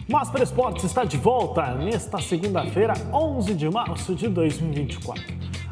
Master Esportes está de volta nesta segunda-feira, 11 de março de 2024.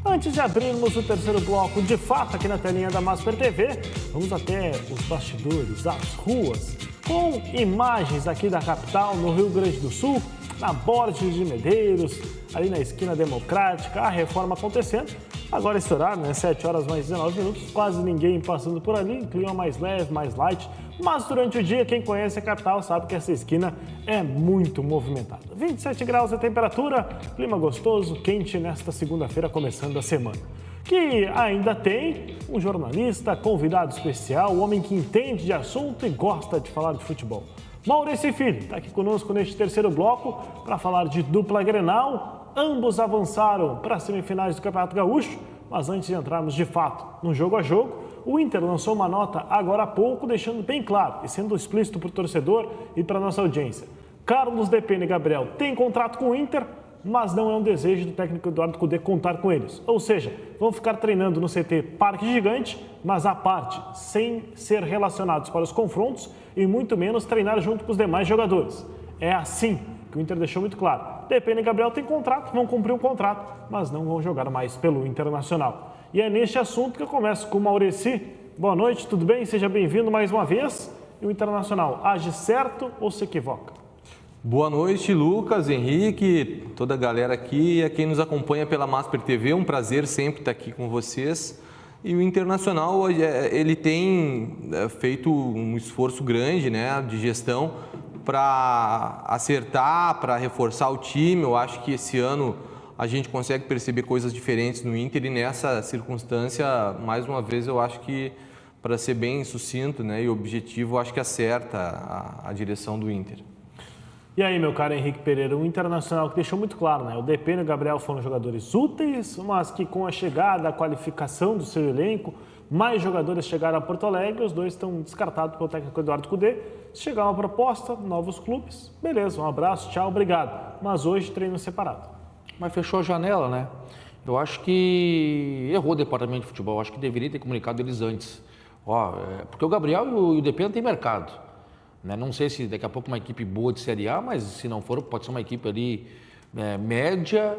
Antes de abrirmos o terceiro bloco, de fato, aqui na telinha da Masper TV, vamos até os bastidores, as ruas, com imagens aqui da capital, no Rio Grande do Sul, na Borges de Medeiros, ali na esquina Democrática, a reforma acontecendo. Agora esse horário, né, 7 horas mais 19 minutos, quase ninguém passando por ali, clima mais leve, mais light. Mas durante o dia, quem conhece a capital sabe que essa esquina é muito movimentada. 27 graus a temperatura, clima gostoso, quente nesta segunda-feira, começando a semana. Que ainda tem um jornalista, convidado especial, um homem que entende de assunto e gosta de falar de futebol. Maurício Filho está aqui conosco neste terceiro bloco para falar de dupla Grenal. Ambos avançaram para as semifinais do Campeonato Gaúcho, mas antes de entrarmos de fato no jogo a jogo, o Inter lançou uma nota agora há pouco, deixando bem claro e sendo explícito para o torcedor e para a nossa audiência. Carlos Depena e Gabriel têm contrato com o Inter, mas não é um desejo do técnico Eduardo Cudê contar com eles. Ou seja, vão ficar treinando no CT Parque Gigante, mas à parte, sem ser relacionados para os confrontos e muito menos treinar junto com os demais jogadores. É assim que o Inter deixou muito claro. Depena e Gabriel têm contrato, vão cumprir o contrato, mas não vão jogar mais pelo Internacional. E é neste assunto que eu começo com o Maurício. Boa noite, tudo bem? Seja bem-vindo mais uma vez. E o Internacional age certo ou se equivoca? Boa noite, Lucas, Henrique, toda a galera aqui e a quem nos acompanha pela Masper TV. Um prazer sempre estar aqui com vocês. E o Internacional, ele tem feito um esforço grande, né, de gestão para acertar, para reforçar o time. Eu acho que esse ano a gente consegue perceber coisas diferentes no Inter e nessa circunstância, mais uma vez, eu acho que, para ser bem sucinto, né, e objetivo, eu acho que acerta a direção do Inter. E aí, meu caro Henrique Pereira, o Internacional que deixou muito claro, né? O Depena e o Gabriel foram jogadores úteis, mas que com a chegada, a qualificação do seu elenco, mais jogadores chegaram a Porto Alegre, os dois estão descartados pelo técnico Eduardo Cudê. Se chegar uma proposta, novos clubes, beleza, um abraço, tchau, obrigado. Mas hoje treino separado. Mas fechou a janela, né? Eu acho que errou o departamento de futebol, acho que deveria ter comunicado eles antes. Porque o Gabriel e o Depena têm mercado. Né? Não sei se daqui a pouco uma equipe boa de Série A, mas se não for, pode ser uma equipe ali média,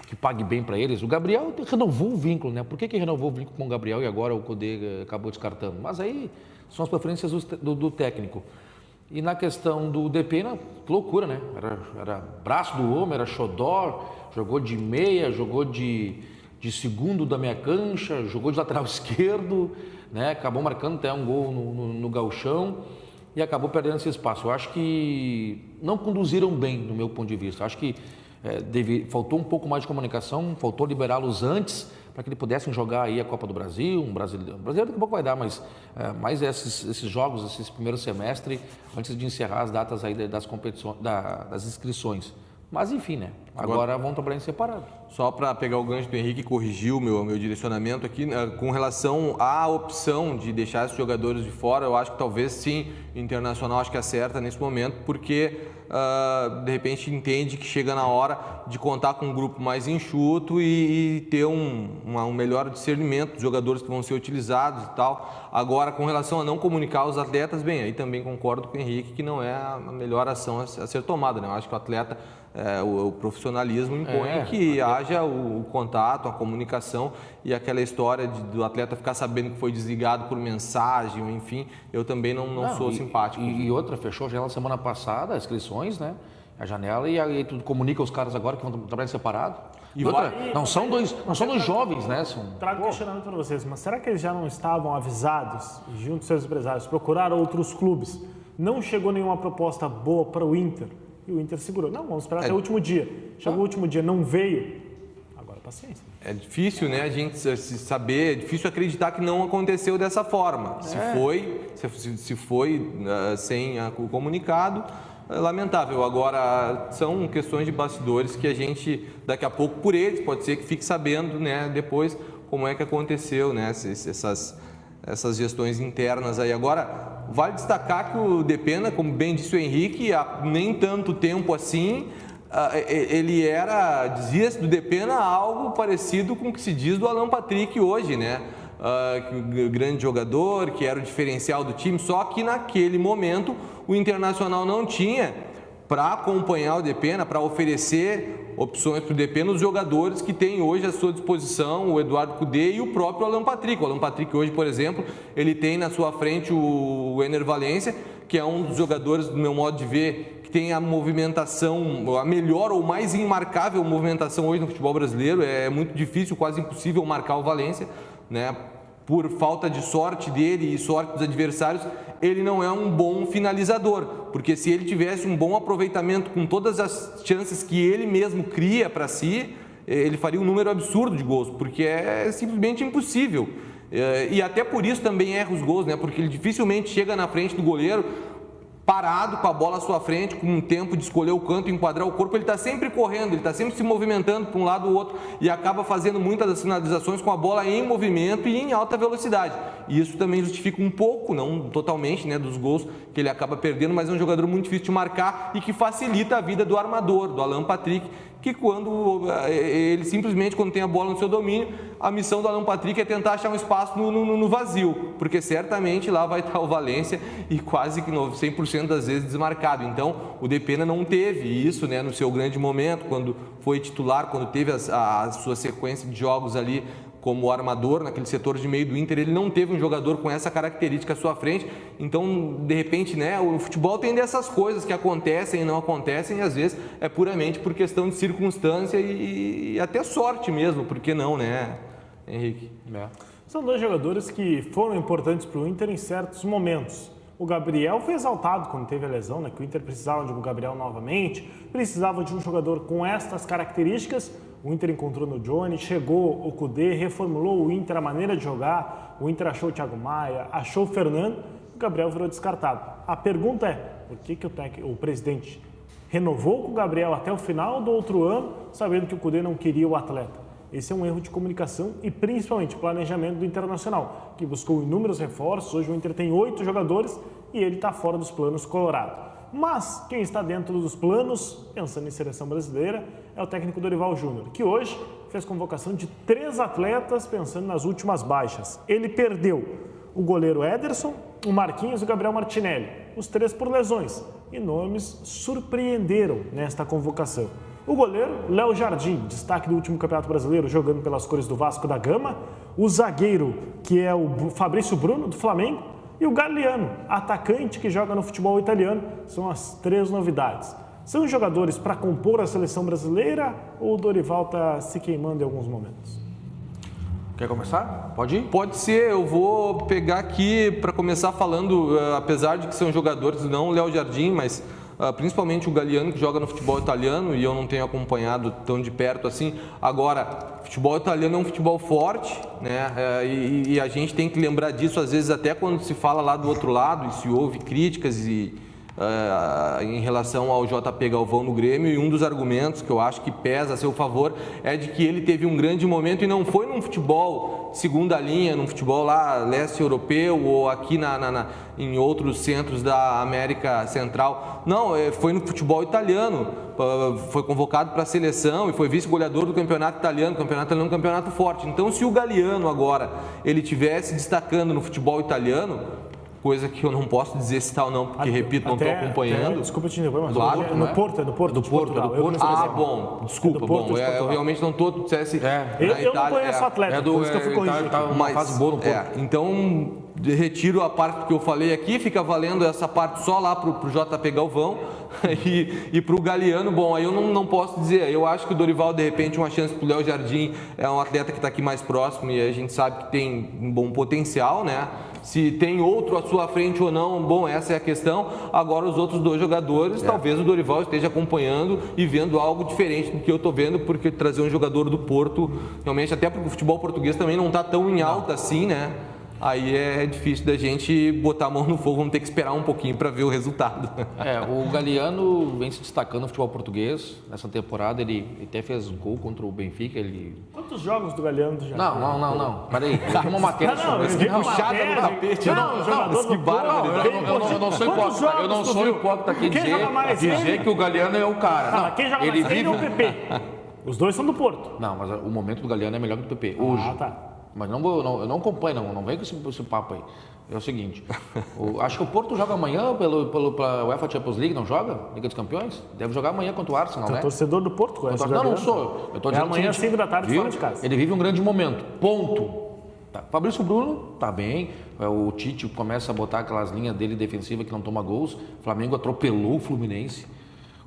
que pague bem para eles. O Gabriel renovou o vínculo, né? Por que renovou o vínculo com o Gabriel e agora o Cudê acabou descartando? Mas aí são as preferências do técnico. E na questão do Depena, que loucura, né? Era braço do homem, era xodó, jogou de meia, jogou de segundo da meia cancha, jogou de lateral esquerdo, né? Acabou marcando até um gol no gauchão e acabou perdendo esse espaço. Eu acho que não conduziram bem, do meu ponto de vista. Eu acho que faltou um pouco mais de comunicação, faltou liberá-los antes para que eles pudessem jogar aí a Copa do Brasil, um brasileiro daqui a pouco vai dar, mas mais esses jogos, esse primeiro semestre, antes de encerrar as datas aí das competições, das inscrições. Mas enfim, né? Agora vão trabalhar em separado. Só para pegar o gancho do Henrique e corrigir o meu direcionamento aqui, com relação à opção de deixar esses jogadores de fora, eu acho que talvez sim, o Internacional acho que acerta nesse momento, porque de repente entende que chega na hora de contar com um grupo mais enxuto e ter um melhor discernimento dos jogadores que vão ser utilizados e tal. Agora, com relação a não comunicar os atletas, bem, aí também concordo com o Henrique que não é a melhor ação a ser tomada, né? Eu acho que o atleta, o profissionalismo impõe que haja o contato, a comunicação e aquela história do atleta ficar sabendo que foi desligado por mensagem, ou enfim, eu também não sou simpático. E outra, fechou a janela semana passada, as inscrições, né? A janela e aí tu comunica os caras agora que vão trabalhar separado. E outra, não são dois jovens, né? Trago questionamento para vocês, mas será que eles já não estavam avisados, junto com seus empresários, procurar outros clubes? Não chegou nenhuma proposta boa para o Inter e o Inter segurou. Não, vamos esperar até o último dia. Chegou o último dia, não veio. Agora, paciência. É difícil, né, a gente saber, é difícil acreditar que não aconteceu dessa forma. Se foi sem o comunicado, é lamentável. Agora, são questões de bastidores que a gente, daqui a pouco, por eles, pode ser que fique sabendo, né, depois como é que aconteceu, né, essas gestões internas aí. Agora, vale destacar que o Depena, como bem disse o Henrique, há nem tanto tempo assim, ele dizia-se do Depena algo parecido com o que se diz do Alan Patrick hoje, né? grande jogador, que era o diferencial do time, só que naquele momento o Internacional não tinha para acompanhar o Depena, para oferecer opções para o Depena, os jogadores que tem hoje à sua disposição, o Eduardo Cudê e o próprio Alan Patrick. O Alan Patrick hoje, por exemplo, ele tem na sua frente o Ener Valencia, que é um dos jogadores, do meu modo de ver, que tem a movimentação, a melhor ou mais imarcável movimentação hoje no futebol brasileiro. É muito difícil, quase impossível marcar o Valencia, né? Por falta de sorte dele e sorte dos adversários, ele não é um bom finalizador, porque se ele tivesse um bom aproveitamento com todas as chances que ele mesmo cria para si, ele faria um número absurdo de gols, porque é simplesmente impossível. E até por isso também erra os gols, né? Porque ele dificilmente chega na frente do goleiro parado, com a bola à sua frente, com um tempo de escolher o canto, enquadrar o corpo. Ele está sempre correndo, ele está sempre se movimentando para um lado ou outro e acaba fazendo muitas das finalizações com a bola em movimento e em alta velocidade. E isso também justifica um pouco, não totalmente, né, dos gols que ele acaba perdendo, mas é um jogador muito difícil de marcar e que facilita a vida do armador, do Alan Patrick, que quando ele simplesmente, quando tem a bola no seu domínio, a missão do Alan Patrick é tentar achar um espaço no vazio, porque certamente lá vai estar o Valencia e quase que 100% das vezes desmarcado. Então o Depena não teve isso, né, no seu grande momento, quando foi titular, quando teve a sua sequência de jogos ali como armador, naquele setor de meio do Inter, ele não teve um jogador com essa característica à sua frente. Então, de repente, né, o futebol tem dessas coisas que acontecem e não acontecem, e às vezes é puramente por questão de circunstância e até sorte mesmo, por que não, né, Henrique? São dois jogadores que foram importantes para o Inter em certos momentos. O Gabriel foi exaltado quando teve a lesão, né, que o Inter precisava de um Gabriel novamente, precisava de um jogador com estas características. O Inter encontrou no Johnny, chegou o Cudê, reformulou o Inter, a maneira de jogar. O Inter achou o Thiago Maia, achou o Fernando, o Gabriel virou descartado. A pergunta é, por que o presidente renovou com o Gabriel até o final do outro ano, sabendo que o Cudê não queria o atleta? Esse é um erro de comunicação e principalmente planejamento do Internacional, que buscou inúmeros reforços. Hoje o Inter tem 8 jogadores e ele está fora dos planos colorado. Mas quem está dentro dos planos, pensando em seleção brasileira, é o técnico Dorival Júnior, que hoje fez convocação de 3 atletas pensando nas últimas baixas. Ele perdeu o goleiro Ederson, o Marquinhos e o Gabriel Martinelli, os 3 por lesões, e nomes surpreenderam nesta convocação. O goleiro, Léo Jardim, destaque do último Campeonato Brasileiro, jogando pelas cores do Vasco da Gama. O zagueiro, que é o Fabrício Bruno, do Flamengo. E o Galliano, atacante que joga no futebol italiano. São as 3 novidades. São jogadores para compor a seleção brasileira ou o Dorival está se queimando em alguns momentos? Quer começar? Pode ir? Pode ser, eu vou pegar aqui para começar falando, apesar de que são jogadores, não o Léo Jardim, mas principalmente o Galliano, que joga no futebol italiano, e eu não tenho acompanhado tão de perto assim. Agora, futebol italiano é um futebol forte, né? E a gente tem que lembrar disso, às vezes, até quando se fala lá do outro lado e se ouve críticas em relação ao JP Galvão no Grêmio, e um dos argumentos que eu acho que pesa a seu favor é de que ele teve um grande momento e não foi num futebol segunda linha, num futebol lá leste europeu ou aqui em outros centros da América Central. Não, foi no futebol italiano, foi convocado para a seleção e foi vice-goleador do campeonato italiano. O campeonato italiano é um campeonato forte. Então, se o Galliano agora ele estivesse destacando no futebol italiano, coisa que eu não posso dizer se tá ou não, porque, repito, não estou acompanhando. Desculpa te interromper, mas claro, é no Porto, do Porto. Bom, desculpa, eu realmente não estou, dissesse... Eu não conheço o atleta, por isso que eu fui corrigir. Tá uma fase boa no Porto. Então, retiro a parte que eu falei aqui, fica valendo essa parte só lá pro JP Galvão e pro Galliano. Bom, aí eu não posso dizer, eu acho que o Dorival, de repente, uma chance pro Léo Jardim, é um atleta que está aqui mais próximo e a gente sabe que tem um bom potencial, né? Se tem outro à sua frente ou não, bom, essa é a questão. Agora, os outros 2 jogadores, talvez o Dorival esteja acompanhando e vendo algo diferente do que eu estou vendo, porque trazer um jogador do Porto, realmente, até porque o futebol português também não está tão em alta assim, né? Aí é difícil da gente botar a mão no fogo, vamos ter que esperar um pouquinho para ver o resultado. O Galliano vem se destacando no futebol português. Nessa temporada ele até fez um gol contra o Benfica. Quantos jogos do Galliano já? Não. Peraí, eu tenho uma matéria sobre isso. Puxada no tapete. Que bárbaro. Eu não sou hipócrita aqui dizer que o Galliano é o cara. Quem joga mais ele é o PP. Os 2 são do Porto. Não, mas o momento do Galliano é melhor que o do PP. Hoje. Tá. Mas eu não acompanho, não vem com esse papo aí. É o seguinte, acho que o Porto joga amanhã pela UEFA Champions League, não joga? Liga dos Campeões? Deve jogar amanhã contra o Arsenal, Tu é né? torcedor do Porto, conhece? Não sou. Eu tô dizendo amanhã, o seguinte, 5 da tarde, viu? fora de casa. Ele vive um grande momento, ponto. Tá. Fabrício Bruno tá bem, o Tite começa a botar aquelas linhas dele defensivas que não toma gols. O Flamengo atropelou o Fluminense.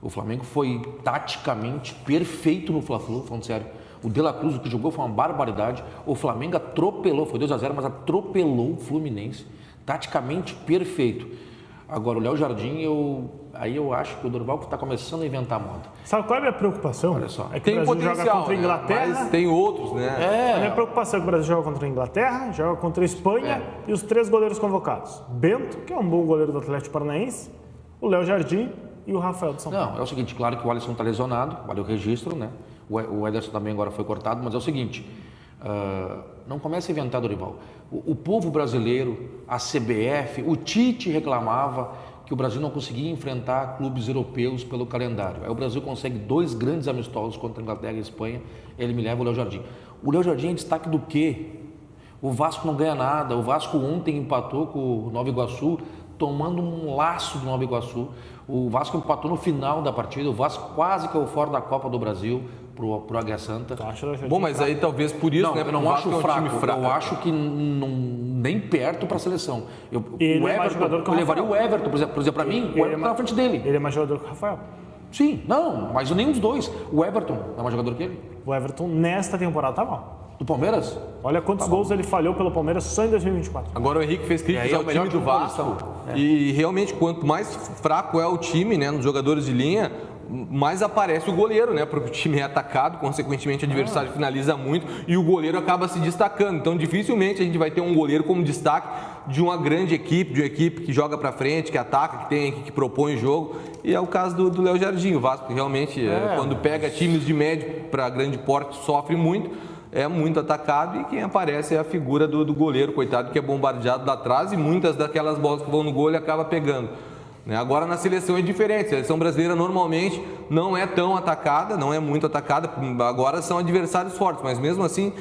O Flamengo foi taticamente perfeito no Fla-Flu, falando sério. O De La Cruz, o que jogou, foi uma barbaridade. O Flamengo atropelou, foi 2-0, mas atropelou o Fluminense. Taticamente perfeito. Agora, o Léo Jardim, eu acho que o Dorival está começando a inventar moda. Sabe qual é a minha preocupação? Olha só. É que Tem o Brasil potencial, joga contra a né? Inglaterra. Mas tem outros, né? A minha preocupação é que o Brasil joga contra a Inglaterra, joga contra a Espanha e os 3 goleiros convocados. Bento, que é um bom goleiro do Atlético Paranaense, o Léo Jardim e o Rafael do São Paulo. Não, é o seguinte, claro que o Alisson está lesionado, vale o registro, né? O Ederson também agora foi cortado, mas é o seguinte, não comece a inventar, Dorival. O povo brasileiro, a CBF, o Tite reclamava que o Brasil não conseguia enfrentar clubes europeus pelo calendário. Aí o Brasil consegue 2 grandes amistosos contra a Inglaterra e a Espanha, ele me leva o Léo Jardim. O Léo Jardim é destaque do quê? O Vasco não ganha nada, o Vasco ontem empatou com o Nova Iguaçu, tomando um laço do Nova Iguaçu. O Vasco empatou no final da partida, o Vasco quase caiu fora da Copa do Brasil pro Águia Santa. Bom, mas aí talvez por isso, Não, né? eu não acho fraco, eu acho que nem perto para a seleção. O Everton, eu levaria o Everton, por exemplo, para mim, o Everton está na frente dele. Ele é mais jogador que o Rafael. Sim, não, mas nenhum dos dois. O Everton é mais jogador que ele. O Everton, nesta temporada, tá mal. Do Palmeiras? Olha quantos gols ele falhou pelo Palmeiras só em 2024. Agora o Henrique fez críticas ao time do Vasco. E realmente, quanto mais fraco é o time, né, nos jogadores de linha, mais aparece o goleiro, né? Porque o time é atacado, consequentemente o adversário finaliza muito e o goleiro acaba se destacando. Então, dificilmente a gente vai ter um goleiro como destaque de uma grande equipe, de uma equipe que joga pra frente, que ataca, que propõe o jogo. E é o caso do Léo Jardim. O Vasco realmente, quando pega times de médio para grande porte, sofre muito. É muito atacado e quem aparece é a figura do goleiro, coitado, que é bombardeado lá atrás e muitas daquelas bolas que vão no gol ele acaba pegando. Agora na seleção é diferente, a seleção brasileira normalmente não é tão atacada, não é muito atacada, agora são adversários fortes, mas mesmo assim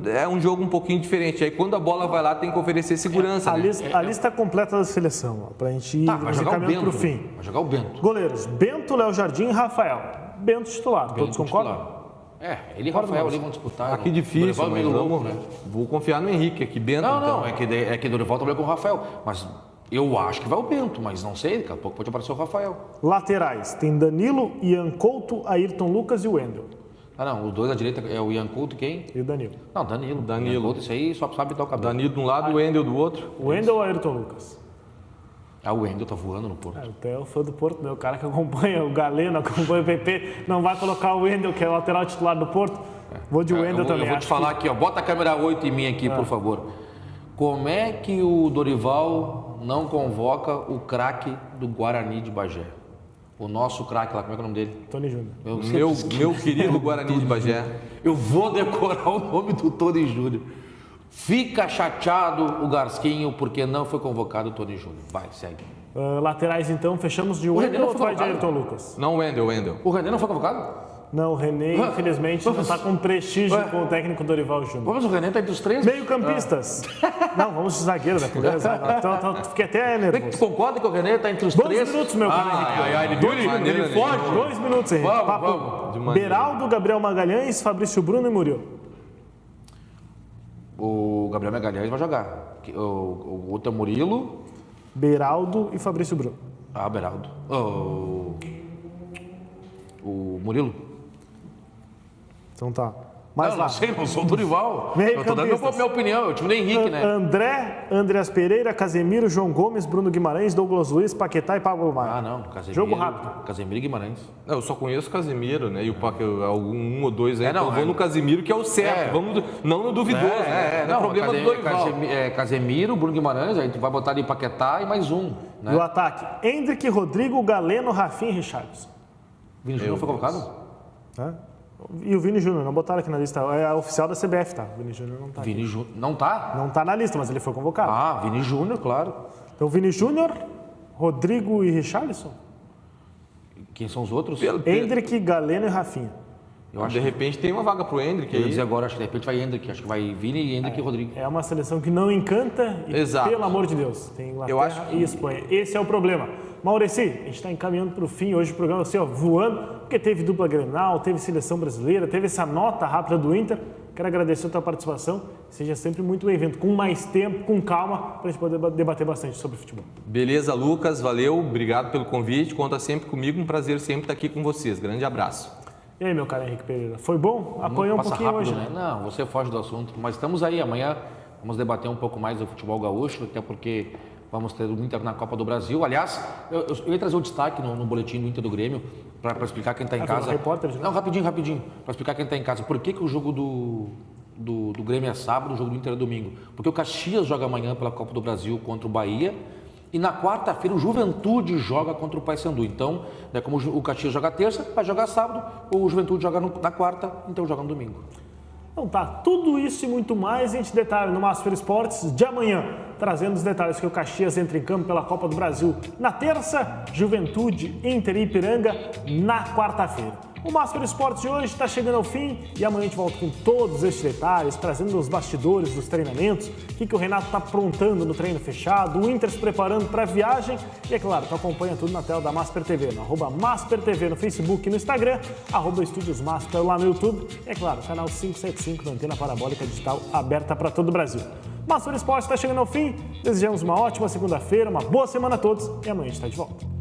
é um jogo um pouquinho diferente. Aí quando a bola vai lá tem que oferecer segurança. A lista completa da seleção, para a gente ir caminhando para o fim. Vai jogar o Bento. Goleiros, Bento, Léo Jardim e Rafael. Bento titular, todos concordam? Ele e Rafael ali vão disputar. Aqui difícil, mas vou confiar no Henrique aqui, Bento. Não, é que Dorival trabalhou com o Rafael, mas eu acho que vai o Bento, mas não sei, daqui a pouco pode aparecer o Rafael. Laterais, tem Danilo, Ian Couto, Ayrton Lucas e Wendel. Os dois à direita é o Ian Couto e quem? E o Danilo. Não, Danilo. Ian Couto, esse aí só sabe dar o cabelo. Danilo de um lado e o Wendel do outro. O Wendel ou Ayrton Lucas? O Wendel tá voando no Porto. Até é o fã do Porto, meu cara que acompanha o Galeno, acompanha o PP, não vai colocar o Wendel, que é o lateral titular do Porto. Vou de Wendel também. Eu vou te falar aqui, bota a câmera 8 em mim aqui, por favor. Como é que o Dorival não convoca o craque do Guarani de Bagé? O nosso craque lá, como é que é o nome dele? Tony Júnior. Meu querido Guarani de Bagé. Eu vou decorar o nome do Tony Júnior. Fica chateado o Garsquinho porque não foi convocado o Tony Júnior. Vai, segue. Laterais, então, fechamos de Wendel ou vai de Ayrton Lucas? Não, Wendel. O René não foi convocado? Não, o René, infelizmente, não está com prestígio com o técnico Dorival Júnior. Vamos, o René está entre os 3? Meio-campistas. Não, vamos de zagueiro, né? Então, fiquei até nervoso. Tu concorda que o René está entre os 3? 2 minutos, meu querido. Ele foge. 2 minutos, Henrique. Vamos. Beraldo, Gabriel Magalhães, Fabrício Bruno e Muriel. O Gabriel Magalhães vai jogar. O outro é Murilo. Beraldo e Fabrício Bruno. Beraldo. O Murilo. Então tá. Não sei, não sou o Dorival. Eu tô dando minha opinião, é o time do Henrique, né? Andreas Pereira, Casemiro, João Gomes, Bruno Guimarães, Douglas Luiz, Paquetá e Pablo Maia. Não, Casemiro. Jogo rápido. Casemiro e Guimarães. Eu só conheço o Casemiro, né? E um ou dois aí. Então vou no Casemiro, que é o certo. Vamos não no duvidoso. Não é problema do Dorival. Casemiro, Bruno Guimarães, aí tu vai botar ali Paquetá e mais um. Né? No ataque, Hendrick, Rodrigo, Galeno, Rafinha e Richarlison. Vini Júnior foi colocado? E o Vini Júnior, não botaram aqui na lista. É oficial da CBF, tá? O Vini Júnior não tá. Vini Júnior não tá? Não tá na lista, mas ele foi convocado. Vini Júnior, claro. Então, Vini Júnior, Rodrigo e Richarlison? Quem são os outros? Hendrick, Galeno e Rafinha. De repente tem uma vaga pro Endrick Eu ia aí. dizer agora, acho que de repente vai Endrick, acho que vai Vini e Endrick e Rodrigo. É uma seleção que não encanta e, Exato. pelo amor de Deus, tem Inglaterra Eu acho que- e Espanha. Esse é o problema. Maurici, a gente está encaminhando para o fim hoje, o programa assim, ó, voando, porque teve dupla Grenal, teve seleção brasileira, teve essa nota rápida do Inter. Quero agradecer a tua participação. Seja sempre muito bem-vindo, com mais tempo, com calma, para a gente poder debater bastante sobre futebol. Beleza, Lucas, valeu, obrigado pelo convite, conta sempre comigo, um prazer sempre estar aqui com vocês. Grande abraço. E aí, meu cara Henrique Pereira, foi bom? Apanhou um Passa pouquinho rápido, hoje, né? Não, você foge do assunto, mas estamos aí. Amanhã vamos debater um pouco mais do futebol gaúcho, até porque vamos ter o Inter na Copa do Brasil. Aliás, eu ia trazer o destaque no boletim do Inter do Grêmio para explicar quem está em casa. Repórter, já? Não, rapidinho. Para explicar quem está em casa. Por que o jogo do Grêmio é sábado, o jogo do Inter é domingo? Porque o Caxias joga amanhã pela Copa do Brasil contra o Bahia. E na quarta-feira o Juventude joga contra o Paysandu. Então, né, como o Caxias joga terça, vai jogar sábado, o Juventude joga na quarta, então joga no domingo. Então tá, tudo isso e muito mais a gente detalha no Master Esportes de amanhã, trazendo os detalhes que o Caxias entra em campo pela Copa do Brasil na terça, Juventude, Inter e Ipiranga na quarta-feira. O Master Esportes de hoje está chegando ao fim e amanhã a gente volta com todos esses detalhes, trazendo os bastidores dos treinamentos, o que o Renato está aprontando no treino fechado, o Inter se preparando para a viagem e, é claro, tu acompanha tudo na tela da Masper TV, no @MasperTV no Facebook e no Instagram, @Estúdios Masper lá no YouTube e, é claro, canal 575 da Antena Parabólica Digital aberta para todo o Brasil. Master Esportes está chegando ao fim, desejamos uma ótima segunda-feira, uma boa semana a todos e amanhã a gente está de volta.